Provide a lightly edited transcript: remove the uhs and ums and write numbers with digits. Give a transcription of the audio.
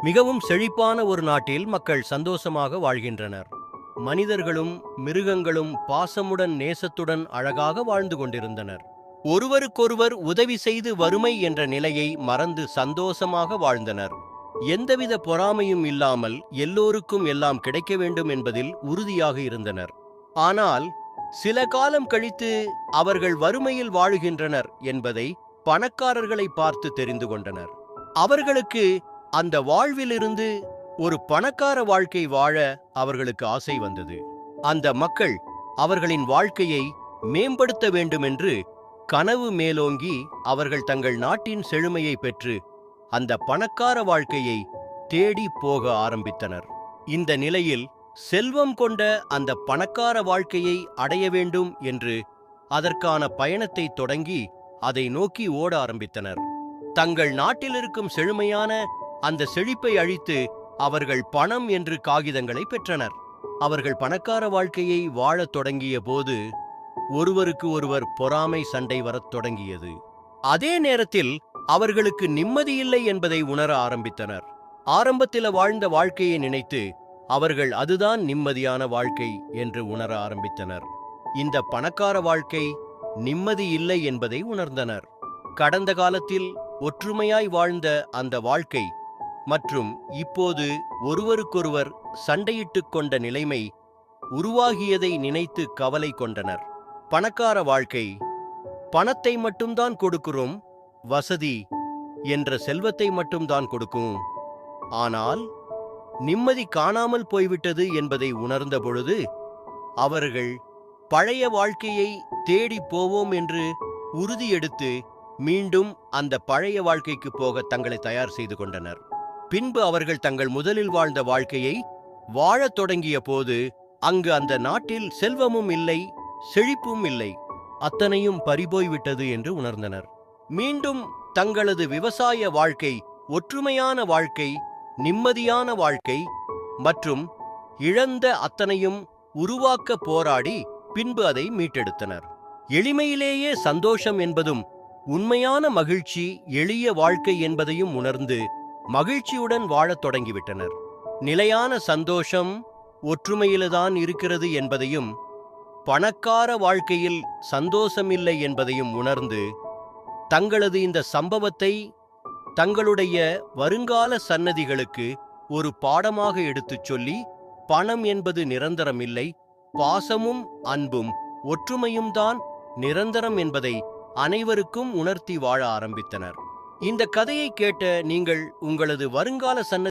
மிகவும் செழிப்பான ஒரு நாட்டில் மக்கள் சந்தோஷமாக வாழ்கின்றனர். மனிதர்களும் மிருகங்களும் பாசமுடன் நேசத்துடன் அழகாக வாழ்ந்து கொண்டிருந்தனர். ஒருவருக்கொருவர் உதவி செய்து வறுமை என்ற நிலையை மறந்து சந்தோஷமாக வாழ்ந்தனர். எந்தவித பொறாமையும் இல்லாமல் எல்லோருக்கும் எல்லாம் கிடைக்க வேண்டும் என்பதில் உறுதியாக இருந்தனர். ஆனால் சில காலம் கழித்து அவர்கள் வறுமையில் வாழுகின்றனர் என்பதை பணக்காரர்களை பார்த்து தெரிந்து கொண்டனர். அவர்களுக்கு அந்த வாழ்விலிருந்து ஒரு பணக்கார வாழ்க்கை வாழ அவர்களுக்கு ஆசை வந்தது. அந்த மக்கள் அவர்களின் வாழ்க்கையை மேம்படுத்த வேண்டுமென்று கனவு மேலோங்கி அவர்கள் தங்கள் நாட்டின் செழுமையை பெற்று அந்த பணக்கார வாழ்க்கையை தேடி போக ஆரம்பித்தனர். இந்த நிலையில் செல்வம் கொண்ட அந்த பணக்கார வாழ்க்கையை அடைய வேண்டும் என்று அதற்கான பயணத்தை தொடங்கி அதை நோக்கி ஓட ஆரம்பித்தனர். தங்கள் நாட்டில் இருக்கும் செழுமையான அந்த செழிப்பை அழித்து அவர்கள் பணம் என்று காகிதங்களை பெற்றனர். அவர்கள் பணக்கார வாழ்க்கையை வாழத் தொடங்கிய போது ஒருவருக்கு ஒருவர் பொறாமை சண்டை வரத் தொடங்கியது. அதே நேரத்தில் அவர்களுக்கு நிம்மதியில்லை என்பதை உணர ஆரம்பித்தனர். ஆரம்பத்தில் வாழ்ந்த வாழ்க்கையை நினைத்து அவர்கள் அதுதான் நிம்மதியான வாழ்க்கை என்று உணர ஆரம்பித்தனர். இந்த பணக்கார வாழ்க்கை நிம்மதி இல்லை என்பதை உணர்ந்தனர். கடந்த காலத்தில் ஒற்றுமையாய் வாழ்ந்த அந்த வாழ்க்கை மற்றும் இப்போது ஒருவருக்கொருவர் சண்டையிட்டுக் கொண்ட நிலைமை உருவாகியதை நினைத்து கவலை கொண்டனர். பணக்கார வாழ்க்கை பணத்தை மட்டும்தான் கொடுக்கிறோம், வசதி என்ற செல்வத்தை மட்டும்தான் கொடுக்கும். ஆனால் நிம்மதி காணாமல் போய்விட்டது என்பதை உணர்ந்த பொழுது அவர்கள் பழைய வாழ்க்கையை தேடி போவோம் என்று உறுதியெடுத்து மீண்டும் அந்த பழைய வாழ்க்கைக்கு போக தங்களை தயார் செய்து கொண்டனர். பின்பு அவர்கள் தங்கள் முதலில் வாழ்ந்த வாழ்க்கையை வாழத் தொடங்கிய போது அங்கு அந்த நாட்டில் செல்வமும் இல்லை, செழிப்பும் இல்லை, அத்தனையும் பறிபோய்விட்டது என்று உணர்ந்தனர். மீண்டும் தங்களது விவசாய வாழ்க்கை, ஒற்றுமையான வாழ்க்கை, நிம்மதியான வாழ்க்கை மற்றும் இழந்த அத்தனையும் உருவாக்க போராடி பின்பு அதை மீட்டெடுத்தனர். எளிமையிலேயே சந்தோஷம் என்பதும் உண்மையான மகிழ்ச்சி எளிய வாழ்க்கை என்பதையும் உணர்ந்து மகிழ்ச்சியுடன் வாழத் தொடங்கிவிட்டனர். நிலையான சந்தோஷம் ஒற்றுமையில்தான் இருக்கிறது என்பதையும் பணக்கார வாழ்க்கையில் சந்தோஷமில்லை என்பதையும் உணர்ந்து தங்களது இந்த சம்பவத்தை தங்களுடைய வருங்கால சன்னதிகளுக்கு ஒரு பாடமாக எடுத்துச் சொல்லி பணம் என்பது நிரந்தரமில்லை, பாசமும் அன்பும் ஒற்றுமையும் தான் நிரந்தரம் என்பதை அனைவருக்கும் உணர்த்தி வாழ ஆரம்பித்தனர். இந்த கதையை கேட்ட நீங்கள் உங்களது வருங்கால சன்னதி